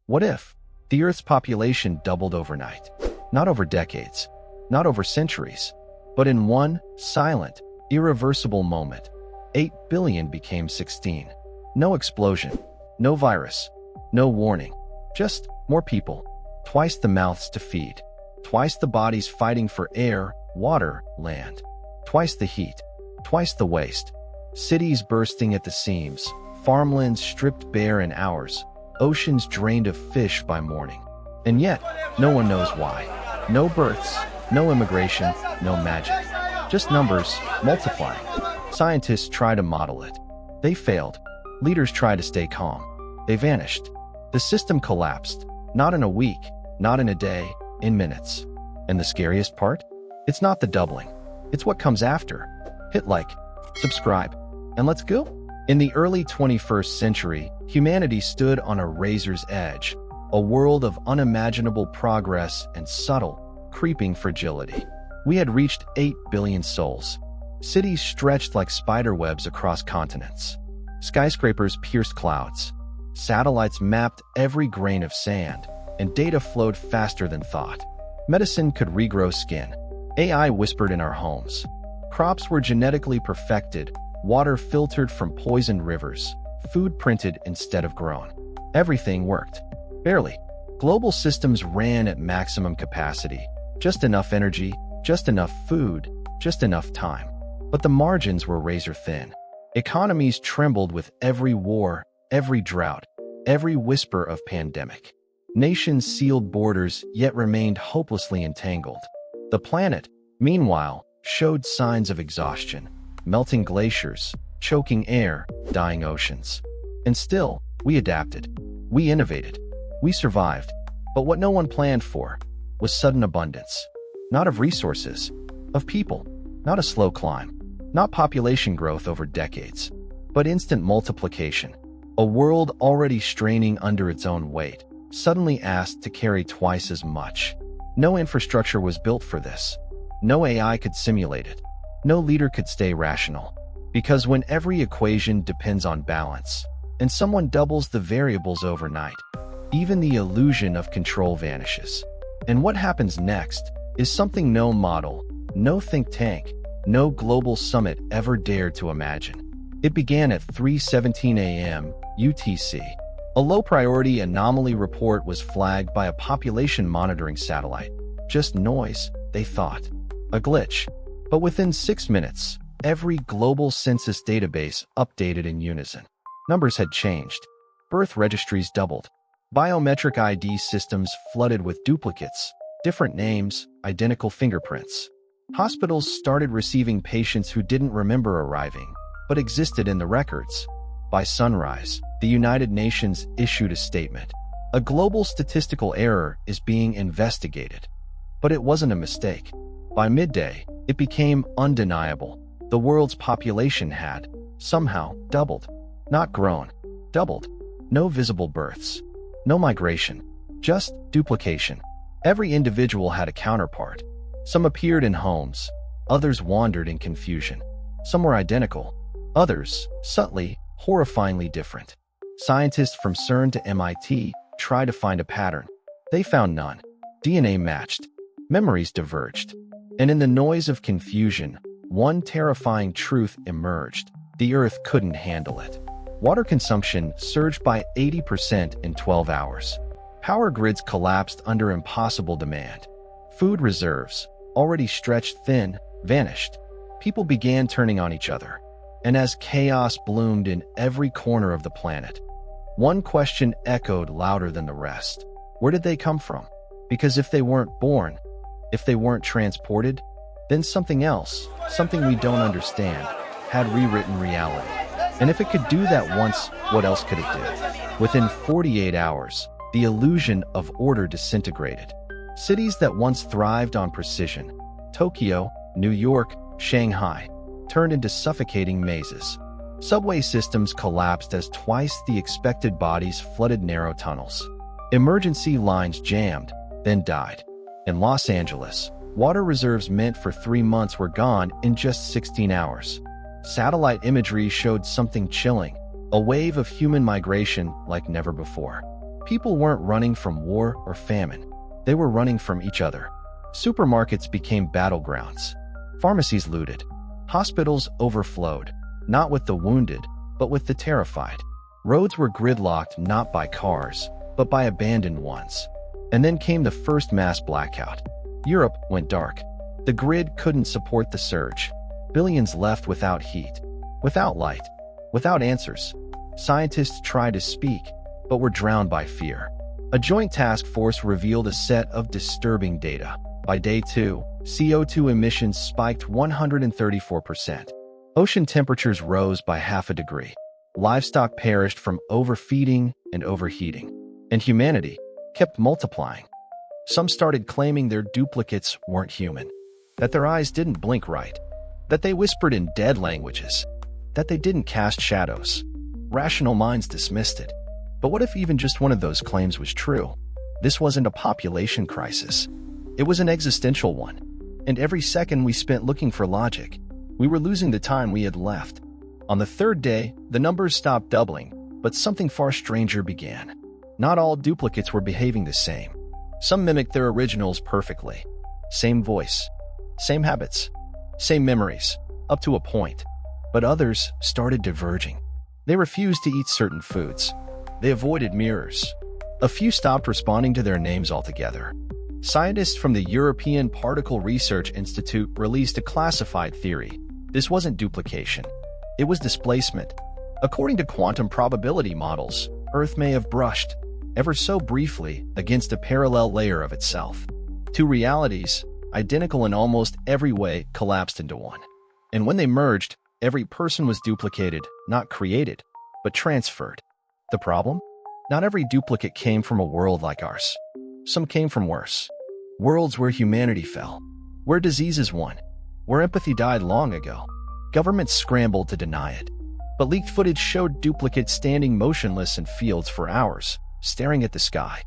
What if the Earth's population doubled overnight? Not over decades, not over centuries, but in one silent, irreversible moment. 8 billion became 16. No explosion, no virus, no warning. Just more people, twice the mouths to feed, twice the bodies fighting for air, water, land, twice the heat, twice the waste. Cities bursting at the seams, farmlands stripped bare in hours, oceans drained of fish by morning. And yet, no one knows why. No births, no immigration, no magic. Just numbers, multiplying. Scientists try to model it. They failed. Leaders try to stay calm. They vanished. The system collapsed. Not in a week, not in a day, in minutes. And the scariest part? It's not the doubling. It's what comes after. Hit like, subscribe, and let's go. In the early 21st century, humanity stood on a razor's edge, a world of unimaginable progress and subtle, creeping fragility. We had reached 8 billion souls. Cities stretched like spiderwebs across continents. Skyscrapers pierced clouds. Satellites mapped every grain of sand, and data flowed faster than thought. Medicine could regrow skin. AI whispered in our homes. Crops were genetically perfected, water filtered from poisoned rivers, food printed instead of grown. Everything worked. Barely. Global systems ran at maximum capacity. Just enough energy, just enough food, just enough time. But the margins were razor thin. Economies trembled with every war, every drought, every whisper of pandemic. Nations sealed borders yet remained hopelessly entangled. The planet, meanwhile, showed signs of exhaustion. Melting glaciers, choking air, dying oceans. And still, we adapted. We innovated. We survived. But what no one planned for was sudden abundance. Not of resources, of people. Not a slow climb. Not population growth over decades, but instant multiplication. A world already straining under its own weight, suddenly asked to carry twice as much. No infrastructure was built for this. No AI could simulate it. No leader could stay rational. Because when every equation depends on balance, and someone doubles the variables overnight, even the illusion of control vanishes. And what happens next is something no model, no think tank, no global summit ever dared to imagine. It began at 3:17 a.m. UTC. A low-priority anomaly report was flagged by a population monitoring satellite. Just noise, they thought. A glitch. But within 6 minutes, every global census database updated in unison. Numbers had changed. Birth registries doubled. Biometric ID systems flooded with duplicates, different names, identical fingerprints. Hospitals started receiving patients who didn't remember arriving, but existed in the records. By sunrise, the United Nations issued a statement. A global statistical error is being investigated. But it wasn't a mistake. By midday, it became undeniable. The world's population had, somehow, doubled. Not grown, doubled. No visible births. No migration. Just duplication. Every individual had a counterpart. Some appeared in homes. Others wandered in confusion. Some were identical. Others, subtly, horrifyingly different. Scientists from CERN to MIT tried to find a pattern. They found none. DNA matched. Memories diverged. And in the noise of confusion, one terrifying truth emerged. The Earth couldn't handle it. Water consumption surged by 80% in 12 hours. Power grids collapsed under impossible demand. Food reserves, already stretched thin, vanished. People began turning on each other. And as chaos bloomed in every corner of the planet, one question echoed louder than the rest. Where did they come from? Because if they weren't born, if they weren't transported, then something else, something we don't understand, had rewritten reality. And if it could do that once, what else could it do? Within 48 hours, the illusion of order disintegrated. Cities that once thrived on precision, Tokyo, New York, Shanghai, turned into suffocating mazes. Subway systems collapsed as twice the expected bodies flooded narrow tunnels. Emergency lines jammed, then died. In Los Angeles, water reserves meant for 3 months were gone in just 16 hours. Satellite imagery showed something chilling, a wave of human migration like never before. People weren't running from war or famine. They were running from each other. Supermarkets became battlegrounds. Pharmacies looted. Hospitals overflowed, not with the wounded, but with the terrified. Roads were gridlocked not by cars, but by abandoned ones. And then came the first mass blackout. Europe went dark. The grid couldn't support the surge. Billions left without heat, without light, without answers. Scientists tried to speak, but were drowned by fear. A joint task force revealed a set of disturbing data. By day 2, CO2 emissions spiked 134%. Ocean temperatures rose by half a degree. Livestock perished from overfeeding and overheating. And humanity kept multiplying. Some started claiming their duplicates weren't human, that their eyes didn't blink right, that they whispered in dead languages, that they didn't cast shadows. Rational minds dismissed it. But what if even just one of those claims was true? This wasn't a population crisis. It was an existential one. And every second we spent looking for logic, we were losing the time we had left. On the third day, the numbers stopped doubling, but something far stranger began. Not all duplicates were behaving the same. Some mimicked their originals perfectly. Same voice, same habits, same memories, up to a point. But others started diverging. They refused to eat certain foods. They avoided mirrors. A few stopped responding to their names altogether. Scientists from the European Particle Research Institute released a classified theory. This wasn't duplication. It was displacement. According to quantum probability models, Earth may have brushed, ever so briefly, against a parallel layer of itself. Two realities, identical in almost every way, collapsed into one. And when they merged, every person was duplicated, not created, but transferred. The problem? Not every duplicate came from a world like ours. Some came from worse. Worlds where humanity fell, where diseases won, where empathy died long ago. Governments scrambled to deny it. But leaked footage showed duplicates standing motionless in fields for hours, staring at the sky.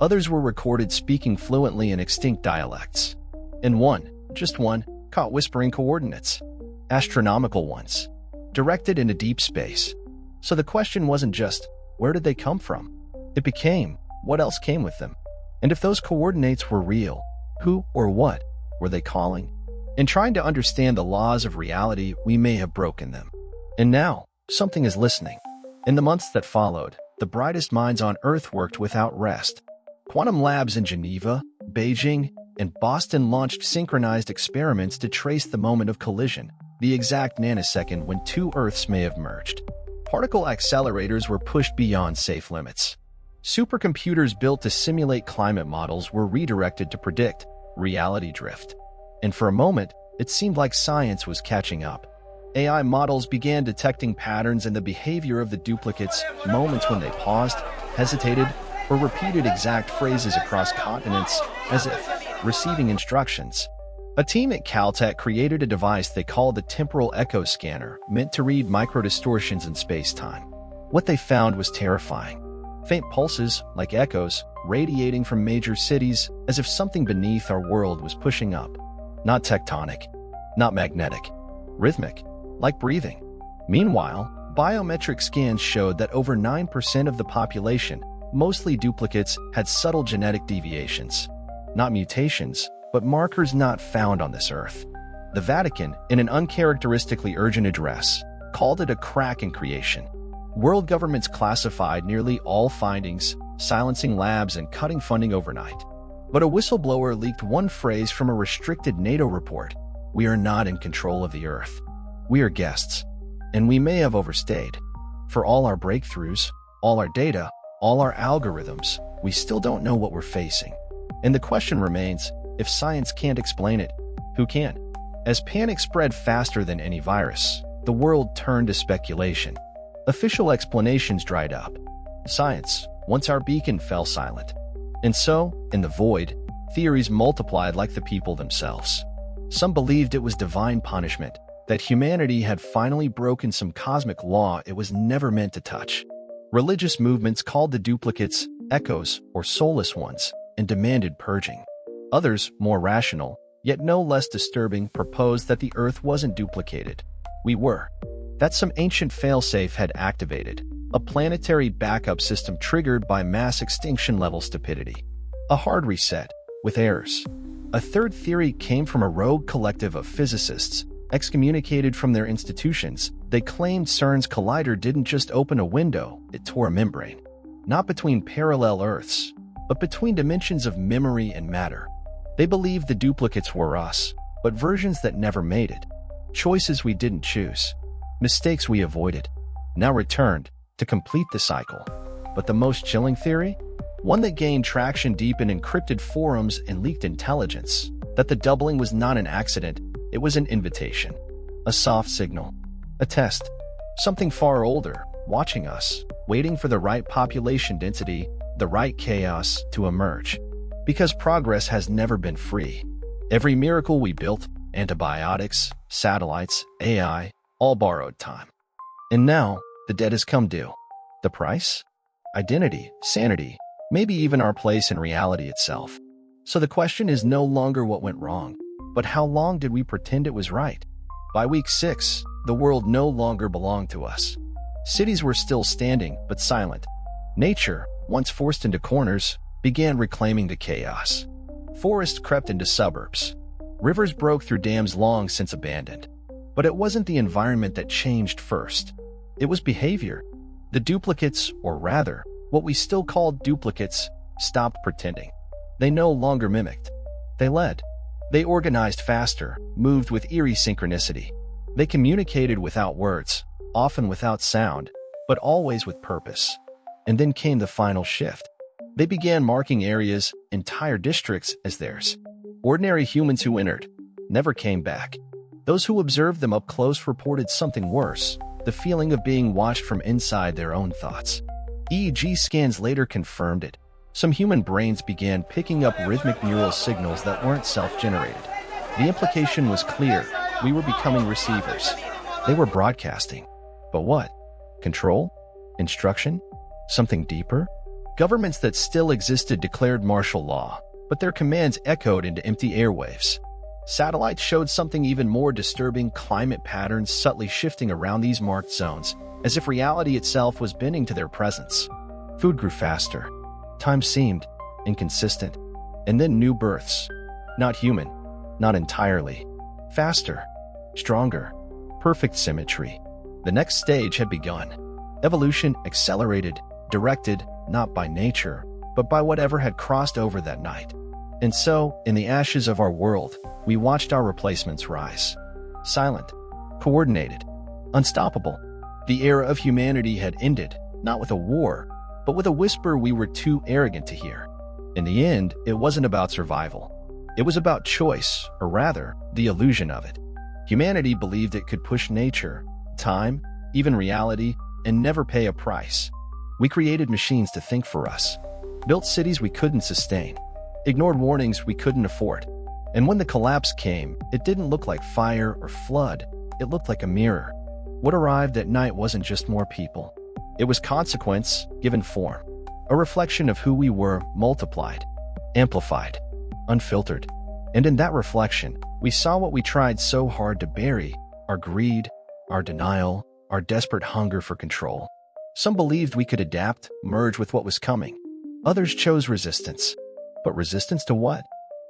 Others were recorded speaking fluently in extinct dialects. And one, just one, caught whispering coordinates. Astronomical ones. Directed into deep space. So the question wasn't just, where did they come from? It became, what else came with them? And if those coordinates were real, who or what were they calling? In trying to understand the laws of reality, we may have broken them. And now, something is listening. In the months that followed, the brightest minds on Earth worked without rest. Quantum labs in Geneva, Beijing, and Boston launched synchronized experiments to trace the moment of collision, the exact nanosecond when two Earths may have merged. Particle accelerators were pushed beyond safe limits. Supercomputers built to simulate climate models were redirected to predict reality drift. And for a moment, it seemed like science was catching up. AI models began detecting patterns in the behavior of the duplicates, moments when they paused, hesitated, or repeated exact phrases across continents as if receiving instructions. A team at Caltech created a device they called the temporal echo scanner, meant to read microdistortions in space-time. What they found was terrifying. Faint pulses, like echoes, radiating from major cities as if something beneath our world was pushing up. Not tectonic, not magnetic, rhythmic, like breathing. Meanwhile, biometric scans showed that over 9% of the population, mostly duplicates, had subtle genetic deviations. Not mutations, but markers not found on this Earth. The Vatican, in an uncharacteristically urgent address, called it a crack in creation. World governments classified nearly all findings, silencing labs and cutting funding overnight. But a whistleblower leaked one phrase from a restricted NATO report: "We are not in control of the Earth. We are guests, and we may have overstayed. For all our breakthroughs, all our data, all our algorithms, we still don't know what we're facing." And the question remains, if science can't explain it, who can? As panic spread faster than any virus, the world turned to speculation. Official explanations dried up. Science, once our beacon, fell silent. And so, in the void, theories multiplied like the people themselves. Some believed it was divine punishment, that humanity had finally broken some cosmic law it was never meant to touch. Religious movements called the duplicates echoes or soulless ones and demanded purging. Others, more rational, yet no less disturbing, proposed that the Earth wasn't duplicated. We were. That some ancient failsafe had activated, a planetary backup system triggered by mass extinction level stupidity, a hard reset with errors. A third theory came from a rogue collective of physicists, excommunicated from their institutions. They claimed CERN's collider didn't just open a window, it tore a membrane. Not between parallel Earths, but between dimensions of memory and matter. They believed the duplicates were us, but versions that never made it. Choices we didn't choose. Mistakes we avoided. Now returned to complete the cycle. But the most chilling theory? One that gained traction deep in encrypted forums and leaked intelligence, that the doubling was not an accident, it was an invitation. A soft signal. A test. Something far older, watching us, waiting for the right population density, the right chaos to emerge. Because progress has never been free. Every miracle we built, antibiotics, satellites, AI, all borrowed time. And now, the debt has come due. The price? Identity, sanity, maybe even our place in reality itself. So the question is no longer what went wrong, but how long did we pretend it was right? By week 6, the world no longer belonged to us. Cities were still standing, but silent. Nature, once forced into corners, began reclaiming the chaos. Forests crept into suburbs. Rivers broke through dams long since abandoned. But it wasn't the environment that changed first. It was behavior. The duplicates, or rather, what we still called duplicates, stopped pretending. They no longer mimicked. They led. They organized faster, moved with eerie synchronicity. They communicated without words, often without sound, but always with purpose. And then came the final shift. They began marking areas, entire districts, as theirs. Ordinary humans who entered never came back. Those who observed them up close reported something worse, the feeling of being watched from inside their own thoughts. EEG scans later confirmed it. Some human brains began picking up rhythmic neural signals that weren't self-generated. The implication was clear. We were becoming receivers. They were broadcasting. But what? Control? Instruction? Something deeper? Governments that still existed declared martial law, but their commands echoed into empty airwaves. Satellites showed something even more disturbing, climate patterns subtly shifting around these marked zones, as if reality itself was bending to their presence. Food grew faster. Time seemed inconsistent. And then new births. Not human. Not entirely. Faster. Stronger. Perfect symmetry. The next stage had begun. Evolution accelerated, directed, not by nature, but by whatever had crossed over that night. And so, in the ashes of our world, we watched our replacements rise. Silent, coordinated, unstoppable. The era of humanity had ended, not with a war, but with a whisper we were too arrogant to hear. In the end, it wasn't about survival. It was about choice, or rather, the illusion of it. Humanity believed it could push nature, time, even reality, and never pay a price. We created machines to think for us, built cities we couldn't sustain, ignored warnings we couldn't afford. And when the collapse came, it didn't look like fire or flood, it looked like a mirror. What arrived at night wasn't just more people. It was consequence, given form. A reflection of who we were, multiplied, amplified, unfiltered. And in that reflection, we saw what we tried so hard to bury, our greed, our denial, our desperate hunger for control. Some believed we could adapt, merge with what was coming. Others chose resistance. But resistance to what?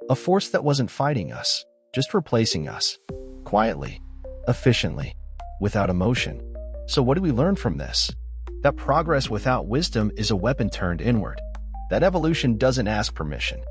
A force that wasn't fighting us, just replacing us. Quietly, efficiently, without emotion. So what do we learn from this? That progress without wisdom is a weapon turned inward. That evolution doesn't ask permission.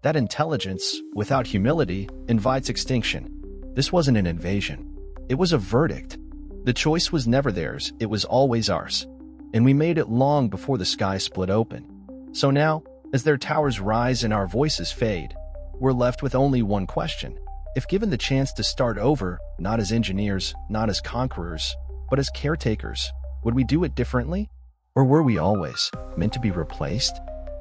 That intelligence, without humility, invites extinction. This wasn't an invasion. It was a verdict. The choice was never theirs, it was always ours. And we made it long before the sky split open. So now, as their towers rise and our voices fade, we're left with only one question. If given the chance to start over, not as engineers, not as conquerors, but as caretakers, would we do it differently? Or were we always meant to be replaced?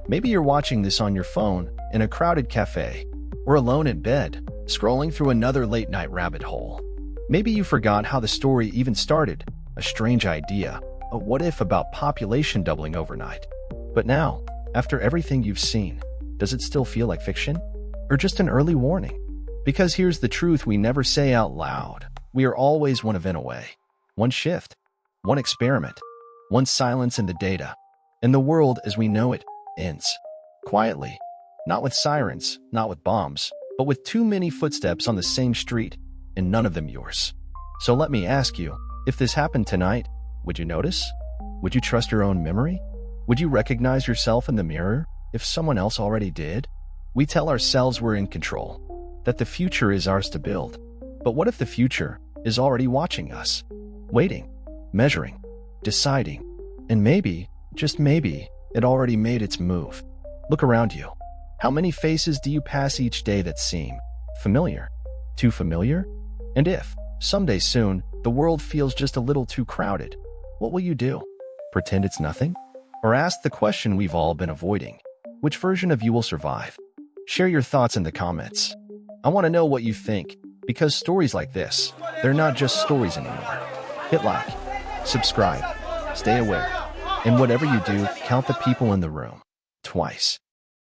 Maybe you're watching this on your phone, in a crowded cafe, or alone in bed, scrolling through another late-night rabbit hole. Maybe you forgot how the story even started, a strange idea, a what-if about population doubling overnight. But now, after everything you've seen, does it still feel like fiction? Or just an early warning? Because here's the truth we never say out loud. We are always one event away. One shift. One experiment. One silence in the data, and the world as we know it ends. Quietly. Not with sirens, not with bombs, but with too many footsteps on the same street, and none of them yours. So let me ask you, if this happened tonight, would you notice? Would you trust your own memory? Would you recognize yourself in the mirror if someone else already did? We tell ourselves we're in control, that the future is ours to build. But what if the future is already watching us, waiting, measuring, deciding, and maybe, just maybe, it already made its move? Look around you. How many faces do you pass each day that seem familiar? Too familiar? And if, someday soon, the world feels just a little too crowded, what will you do? Pretend it's nothing? Or ask the question we've all been avoiding. Which version of you will survive? Share your thoughts in the comments. I want to know what you think, because stories like this, they're not just stories anymore. Hit like, subscribe, stay aware, and whatever you do, count the people in the room. Twice.